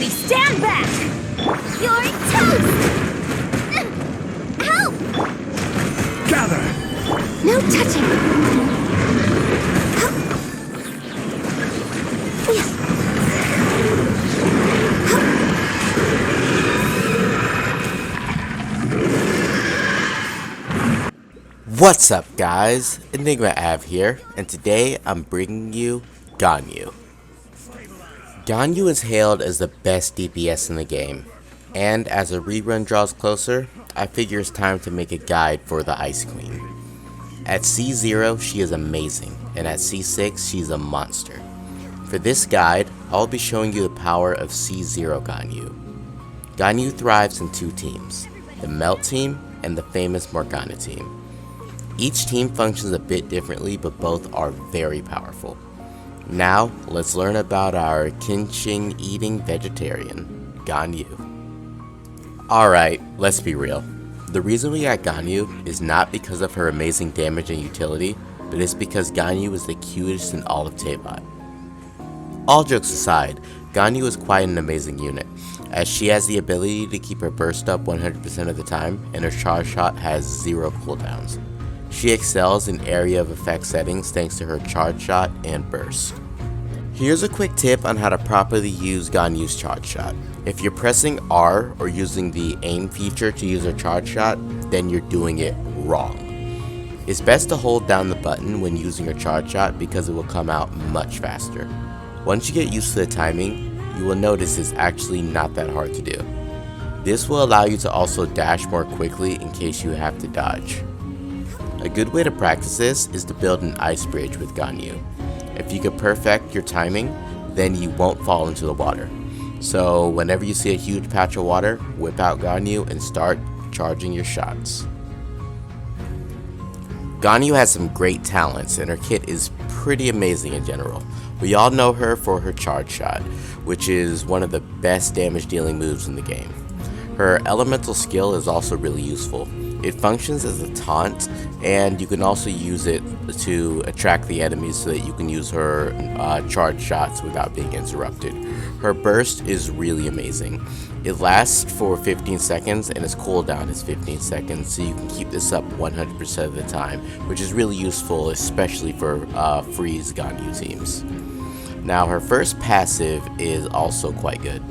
Everybody stand back! You're toast! Help! Gather! No touching! What's up guys, Enigma Av here, and today I'm bringing you Ganyu. Ganyu is hailed as the best DPS in the game, and as a rerun draws closer, I figure it's time to make a guide for the Ice Queen. At C0 she is amazing, and at C6 she's a monster. For this guide, I'll be showing you the power of C0 Ganyu. Ganyu thrives in two teams, the Melt team and the famous Morgana team. Each team functions a bit differently, but both are very powerful. Now, let's learn about our Genshin eating vegetarian, Ganyu. Alright, let's be real. The reason we got Ganyu is not because of her amazing damage and utility, but it's because Ganyu is the cutest in all of Teyvat. All jokes aside, Ganyu is quite an amazing unit, as she has the ability to keep her burst up 100% of the time, and her charge shot has 0 cooldowns. She excels in area of effect settings thanks to her charge shot and burst. Here's a quick tip on how to properly use Ganyu's charge shot. If you're pressing R or using the aim feature to use her charge shot, then you're doing it wrong. It's best to hold down the button when using her charge shot because it will come out much faster. Once you get used to the timing, you will notice it's actually not that hard to do. This will allow you to also dash more quickly in case you have to dodge. A good way to practice this is to build an ice bridge with Ganyu. If you can perfect your timing, then you won't fall into the water. So whenever you see a huge patch of water, whip out Ganyu and start charging your shots. Ganyu has some great talents and her kit is pretty amazing in general. We all know her for her charge shot, which is one of the best damage dealing moves in the game. Her elemental skill is also really useful. It functions as a taunt, and you can also use it to attract the enemies so that you can use her charge shots without being interrupted. Her burst is really amazing. It lasts for 15 seconds and its cooldown is 15 seconds, so you can keep this up 100% of the time, which is really useful, especially for freeze Ganyu teams. Now her first passive is also quite good.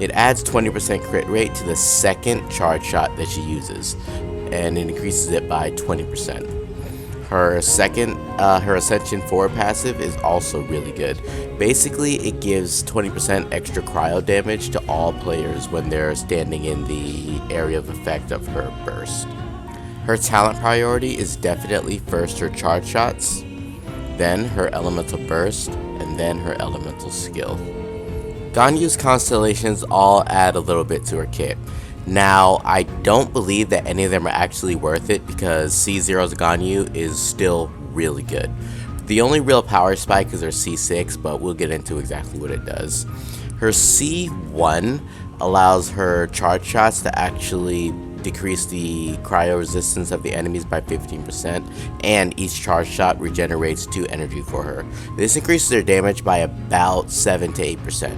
It adds 20% crit rate to the second charge shot that she uses, and it increases it by 20%. Her Ascension 4 passive is also really good. Basically, it gives 20% extra cryo damage to all players when they're standing in the area of effect of her burst. Her talent priority is definitely first her charge shots, then her elemental burst, and then her elemental skill. Ganyu's Constellations all add a little bit to her kit. Now, I don't believe that any of them are actually worth it because C0's Ganyu is still really good. The only real power spike is her C6, but we'll get into exactly what it does. Her C1 allows her charge shots to actually decrease the cryo resistance of the enemies by 15%, and each charge shot regenerates 2 energy for her. This increases their damage by about 7 to 8%.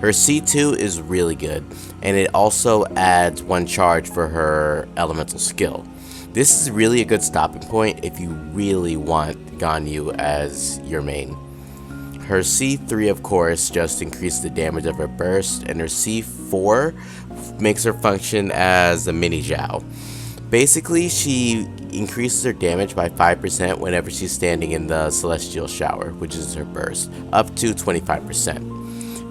Her C2 is really good, and it also adds 1 charge for her elemental skill. This is really a good stopping point if you really want Ganyu as your main. Her C3 of course just increases the damage of her burst, and her C4 makes her function as a mini Zhao. Basically, she increases her damage by 5% whenever she's standing in the Celestial Shower, which is her burst, up to 25%.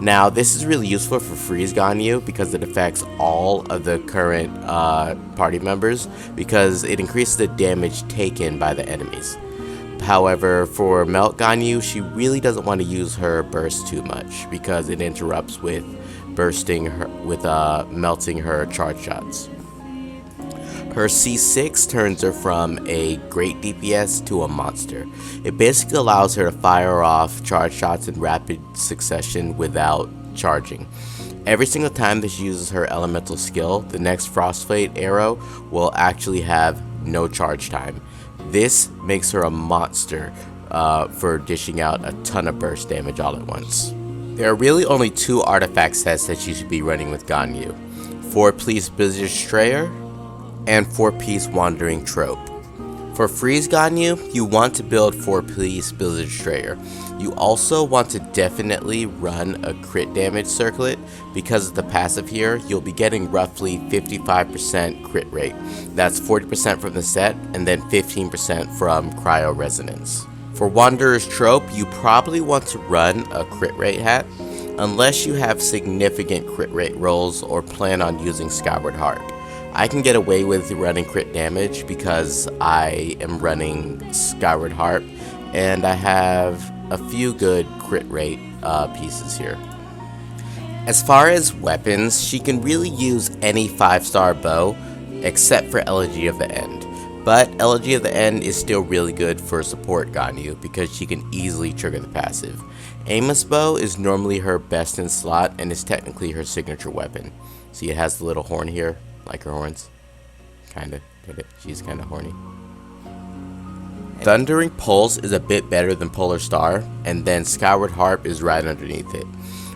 Now, this is really useful for freeze Ganyu because it affects all of the current party members because it increases the damage taken by the enemies. However, for Melt Ganyu, she really doesn't want to use her burst too much because it interrupts with melting her charge shots. Her C6 turns her from a great DPS to a monster. It basically allows her to fire off charge shots in rapid succession without charging. Every single time that she uses her elemental skill, the next Frostfade arrow will actually have no charge time. This makes her a monster for dishing out a ton of burst damage all at once. There are really only 2 artifact sets that you should be running with Ganyu: 4-piece Blizzard Strayer and 4-piece Wandering Trope. For Freeze Ganyu, you want to build 4-piece Blizzard Strayer. You also want to definitely run a crit damage circlet. Because of the passive here, you'll be getting roughly 55% crit rate. That's 40% from the set and then 15% from Cryo Resonance. For Wanderer's Trope, you probably want to run a crit rate hat, unless you have significant crit rate rolls or plan on using Skyward Harp. I can get away with running crit damage because I am running Skyward Harp, and I have a few good crit rate pieces here. As far as weapons, she can really use any 5-star bow except for Elegy of the End. But Elegy of the End is still really good for support Ganyu because she can easily trigger the passive. Amos Bow is normally her best in slot and is technically her signature weapon. See, it has the little horn here, like her horns. Kinda, get it? She's kinda horny. Thundering Pulse is a bit better than Polar Star, and then Skyward Harp is right underneath it.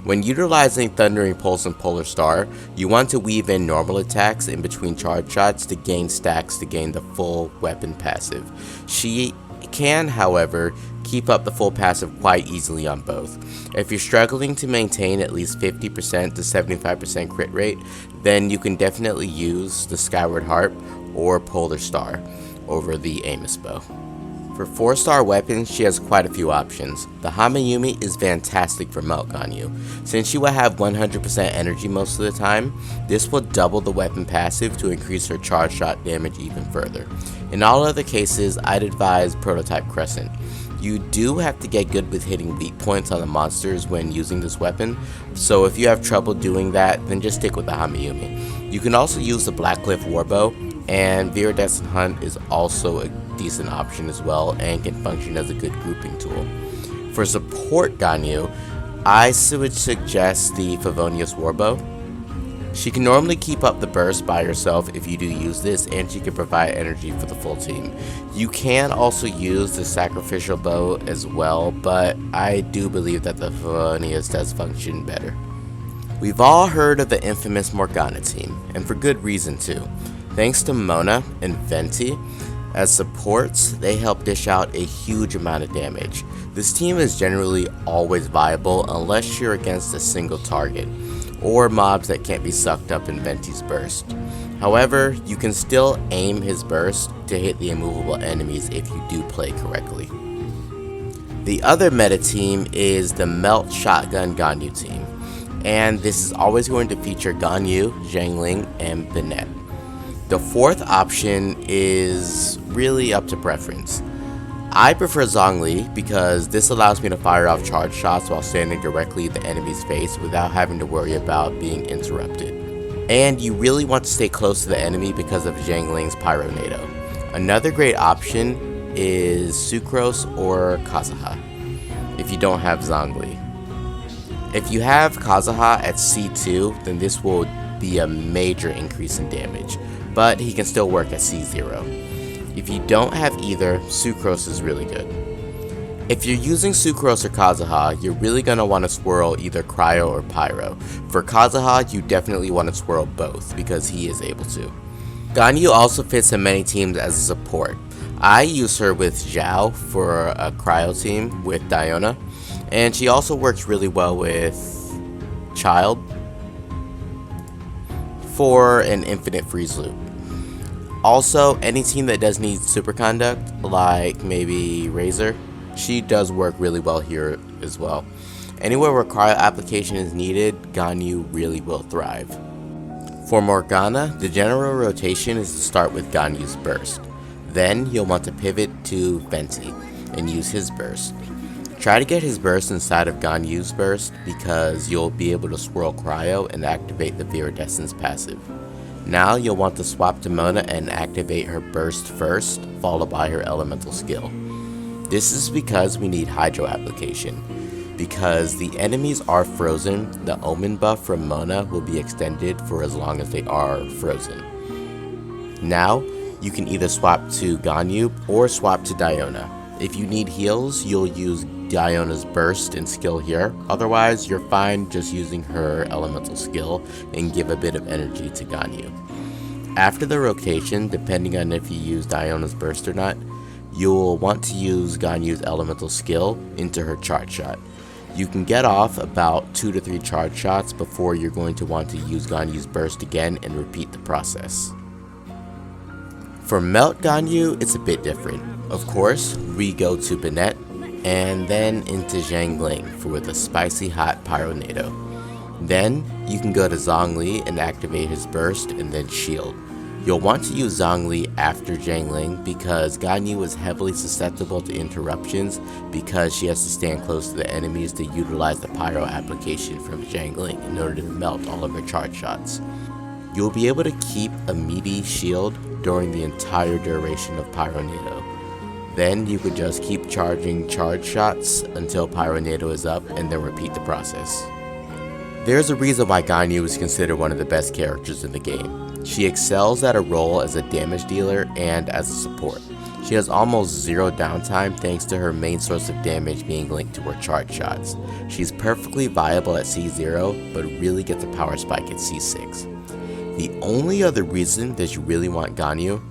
When utilizing Thundering Pulse and Polar Star, you want to weave in normal attacks in between charge shots to gain stacks to gain the full weapon passive. She can, however, keep up the full passive quite easily on both. If you're struggling to maintain at least 50% to 75% crit rate, then you can definitely use the Skyward Harp or Polar Star over the Amos Bow. For 4-star weapons, she has quite a few options. The Hamayumi is fantastic for Melt Ganyu. Since she will have 100% energy most of the time, this will double the weapon passive to increase her charge shot damage even further. In all other cases, I'd advise Prototype Crescent. You do have to get good with hitting weak points on the monsters when using this weapon, so if you have trouble doing that, then just stick with the Hamayumi. You can also use the Blackcliff Warbow, and Viridescent Hunt is also a decent option as well and can function as a good grouping tool. For support Ganyu, I would suggest the Favonius Warbow. She can normally keep up the burst by herself if you do use this, and she can provide energy for the full team. You can also use the Sacrificial Bow as well, but I do believe that the Favonius does function better. We've all heard of the infamous Morgana team, and for good reason too. Thanks to Mona and Venti, as supports, they help dish out a huge amount of damage. This team is generally always viable unless you're against a single target, or mobs that can't be sucked up in Venti's burst. However, you can still aim his burst to hit the immovable enemies if you do play correctly. The other meta team is the Melt Shotgun Ganyu team, and this is always going to feature Ganyu, Xiangling, and Bennett. The fourth option is really up to preference. I prefer Zhongli because this allows me to fire off charge shots while standing directly in the enemy's face without having to worry about being interrupted. And you really want to stay close to the enemy because of Xiangling's Pyronado. Another great option is Sucrose or Kazuha if you don't have Zhongli. If you have Kazuha at C2, then this will be a major increase in damage, but he can still work at C0. If you don't have either, Sucrose is really good. If you're using Sucrose or Kazuha, you're really going to want to swirl either Cryo or Pyro. For Kazuha, you definitely want to swirl both because he is able to. Ganyu also fits in many teams as a support. I use her with Zhao for a Cryo team with Diona, and she also works really well with Child for an infinite freeze loop. Also, any team that does need superconduct, like maybe Razor, she does work really well here as well. Anywhere where cryo application is needed, Ganyu really will thrive. For Morgana, the general rotation is to start with Ganyu's burst. Then you'll want to pivot to Venti and use his burst. Try to get his burst inside of Ganyu's burst because you'll be able to swirl cryo and activate the Viridescence passive. Now you'll want to swap to Mona and activate her burst first, followed by her elemental skill. This is because we need hydro application. Because the enemies are frozen, the omen buff from Mona will be extended for as long as they are frozen. Now, you can either swap to Ganyu or swap to Diona. If you need heals, you'll use Diona's burst and skill here. Otherwise, you're fine just using her elemental skill and give a bit of energy to Ganyu. After the rotation, depending on if you use Diona's burst or not, you'll want to use Ganyu's elemental skill into her charge shot. You can get off about 2 to 3 charge shots before you're going to want to use Ganyu's burst again and repeat the process. For Melt Ganyu, it's a bit different. Of course, we go to Bennett and then into Zhangling for the spicy hot Pyronado. Then you can go to Zhongli and activate his burst and then shield. You'll want to use Zhongli after Zhangling because Ganyu is heavily susceptible to interruptions because she has to stand close to the enemies to utilize the pyro application from Zhangling in order to melt all of her charge shots. You'll be able to keep a meaty shield during the entire duration of Pyronado. Then you could just keep charging charge shots until Pyronado is up and then repeat the process. There's a reason why Ganyu is considered one of the best characters in the game. She excels at a role as a damage dealer and as a support. She has almost zero downtime thanks to her main source of damage being linked to her charge shots. She's perfectly viable at C0, but really gets a power spike at C6. The only other reason that you really want Ganyu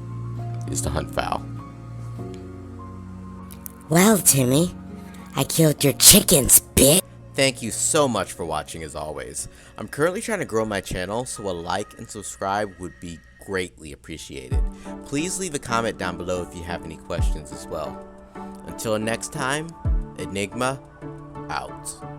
is to hunt foul. Well, Timmie, I killed your chickens, bitch. Thank you so much for watching as always. I'm currently trying to grow my channel, so a like and subscribe would be greatly appreciated. Please leave a comment down below if you have any questions as well. Until next time, Enigma out.